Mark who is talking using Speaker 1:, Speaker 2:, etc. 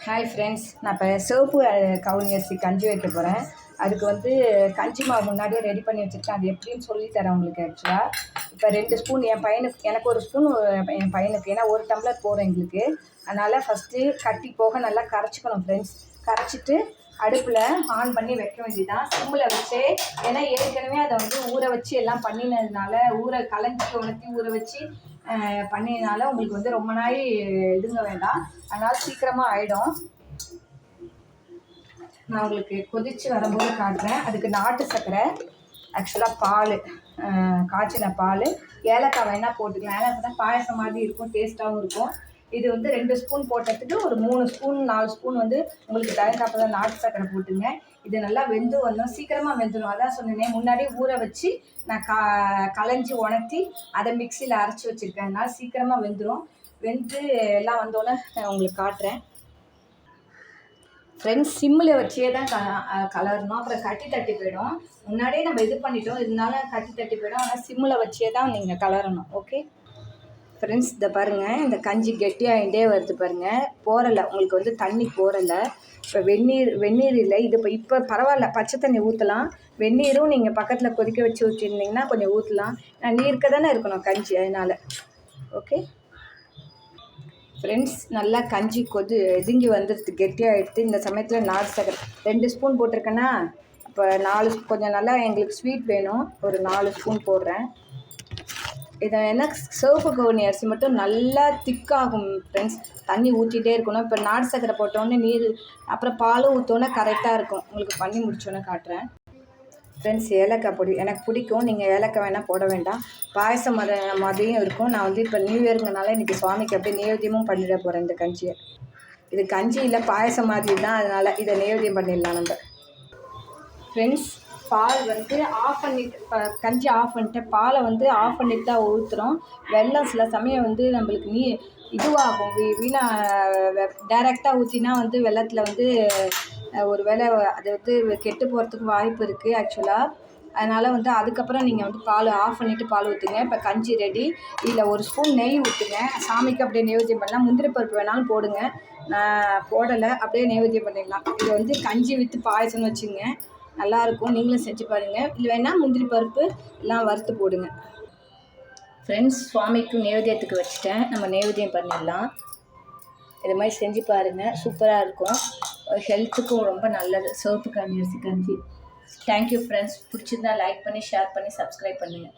Speaker 1: Hi friends, நான் இப்போ சிவப்பு கவுனி அரிசி கஞ்சி வைக்க போகிறேன். அதுக்கு வந்து கஞ்சி மாவு முன்னாடியே ரெடி பண்ணி வச்சுருக்கேன். அது எப்படின்னு சொல்லித்தரேன் உங்களுக்கு. ஆக்சுவலாக இப்போ 2 ஸ்பூன் என் பையனுக்கு, எனக்கு 1 ஸ்பூன் என் பையனுக்கு, ஏன்னா 1 டம்ளர் போகிறோம் எங்களுக்கு. அதனால் ஃபஸ்ட்டு கட்டி போக நல்லா கரைச்சிக்கணும் ஃப்ரெண்ட்ஸ். கரைச்சிட்டு அடுப்பில் ஆன் பண்ணி வைக்க வேண்டியதான், சிம்மில் வச்சு. ஏன்னா ஏற்கனவே அதை வந்து ஊற வச்சு எல்லாம் பண்ணினதுனால, கலஞ்சி உணர்த்தி ஊற வச்சு பண்ணினால உங்களுக்கு வந்து ரொம்ப நாள் இதுங்க வேண்டாம். அதனால் சீக்கிரமாக ஆகிடும். நான் உங்களுக்கு கொதித்து வரும்போது காட்டுறேன். அதுக்கு நாட்டு சர்க்கரை, ஆக்சுவலாக பால், காய்ச்சின பால், ஏலக்காய் வேணால் போட்டுக்கலாம். ஏலக்காய் தான் பாயசம் மாதிரி இருக்கும், டேஸ்ட்டாகவும் இருக்கும். இது வந்து 2 ஸ்பூன் போட்டதுக்கு ஒரு 3 ஸ்பூன் 4 ஸ்பூன் வந்து உங்களுக்கு தகுந்தாப்புல நாட்டு சர்க்கரை போட்டுங்க. இது நல்லா வெந்து வரணும், சீக்கிரமாக வெந்துடும். அதான் சொன்னேன், முன்னாடியே ஊற வச்சு நான் களைஞ்சி உணர்த்தி அதை மிக்சியில் அரைச்சி வச்சுருக்கேன். அதனால் சீக்கிரமாக வெந்துடும். வெந்து எல்லாம் வந்தோடனே நான் உங்களுக்கு காட்டுறேன் ஃப்ரெண்ட்ஸ். சிம்மில் வச்சே தான் கலரணும், அப்புறம் கட்டி தட்டி போயிடும். முன்னாடியே நம்ம இது பண்ணிட்டோம், இதனால கட்டி தட்டி போயிடும். ஆனால் சிம்மில் வச்சே தான் நீங்கள் கலரணும். ஓகே ஃப்ரெண்ட்ஸ், இதை பாருங்கள், இந்த கஞ்சி கெட்டியாகிட்டே வருது பாருங்கள். போரலை, உங்களுக்கு வந்து தண்ணி போரலை. இப்போ வெந்நீர் இல்லை இது. இப்போ பரவாயில்ல, பச்சை தண்ணி ஊற்றலாம். வெந்நீரும் நீங்கள் பக்கத்தில் கொதிக்க வச்சு ஊற்றிருந்தீங்கன்னா கொஞ்சம் ஊற்றலாம். நீர்க்க தானே இருக்கணும் கஞ்சி, அதனால். ஓகே ஃப்ரெண்ட்ஸ், நல்லா கஞ்சி இதுங்கி வந்துடுது, கெட்டியாகிடுது. இந்த சமயத்தில் நாட்டு சர்க்கரை 2 ஸ்பூன் போட்டிருக்கேன்னா, அப்போ 4 கொஞ்சம் நல்லா எங்களுக்கு ஸ்வீட் வேணும், ஒரு 4 ஸ்பூன் போடுறேன். இதை என்ன, சிவப்பு கவுனி அரிசி மட்டும் நல்லா திக்காகும் ஃப்ரெண்ட்ஸ். தண்ணி ஊற்றிட்டே இருக்கணும். இப்போ நாட்டு சர்க்கரை போட்டோன்னே நீர், அப்புறம் பாலும் ஊற்றோன்னே கரெக்டாக இருக்கும். உங்களுக்கு பண்ணி முடிச்சோன்னே காட்டுறேன் ஃப்ரெண்ட்ஸ். ஏலக்காய் பொடி எனக்கு பிடிக்கும், நீங்கள் ஏலக்காய் வேணால் போட வேண்டாம். பாயசம் மாதிரியும் இருக்கும். நான் வந்து இப்போ நியூ இயருங்கனால இன்றைக்கி சுவாமிக்கு அப்படியே நெய்வேத்தியமும் பண்ணிட போகிறேன் இந்த கஞ்சியை. இது கஞ்சி இல்லை, பாயசம் மாதிரி தான், அதனால் இதை நெய்வேத்தியம் பண்ணிடலாம் நம்ம ஃப்ரெண்ட்ஸ். பால் வந்து ஆஃப் பண்ணிட்டு, கஞ்சி ஆஃப் பண்ணிட்டு பாலை வந்து ஆஃப் பண்ணிட்டு தான் ஊற்றுறோம். வெல்லம் சில சமயம் வந்து நம்மளுக்கு இதுவாகும், டைரெக்டாக ஊற்றினா வந்து வெள்ளத்தில் வந்து ஒரு வேளை அது வந்து கெட்டு போகிறதுக்கு வாய்ப்பு இருக்குது ஆக்சுவலாக. அதனால் வந்து அதுக்கப்புறம் நீங்கள் வந்து பால் ஆஃப் பண்ணிவிட்டு பால் ஊற்றுங்க. இப்போ கஞ்சி ரெடி. இதில் 1 ஸ்பூன் நெய் ஊற்றுங்க. சாமிக்கு அப்படியே நெய்வேத்தியம் பண்ணலாம். முந்திரி பருப்பு வேணாலும் போடுங்க, நான் போடலை, அப்படியே நெய்வேத்தியம் பண்ணிடலாம். இது வந்து கஞ்சி வித்து பாயசம்னு வச்சுங்க, நல்லாயிருக்கும். நீங்களும் செஞ்சு பாருங்கள். இல்லை வேணால் முந்திரி பருப்பு எல்லாம் வறுத்து போடுங்க ஃப்ரெண்ட்ஸ். சுவாமிக்கு நெய்வேத்தியத்துக்கு வச்சுட்டேன், நம்ம நெய்வேத்தியம் பண்ணிடலாம். இது மாதிரி செஞ்சு பாருங்கள், சூப்பராக இருக்கும். ஹெல்த்துக்கும் ரொம்ப நல்லது சிவப்பு கவுனி அரிசி கஞ்சி. Thank you friends. பிடிச்சிருந்தா லைக் பண்ணி, ஷேர் பண்ணி, சப்ஸ்கிரைப் பண்ணுங்கள்.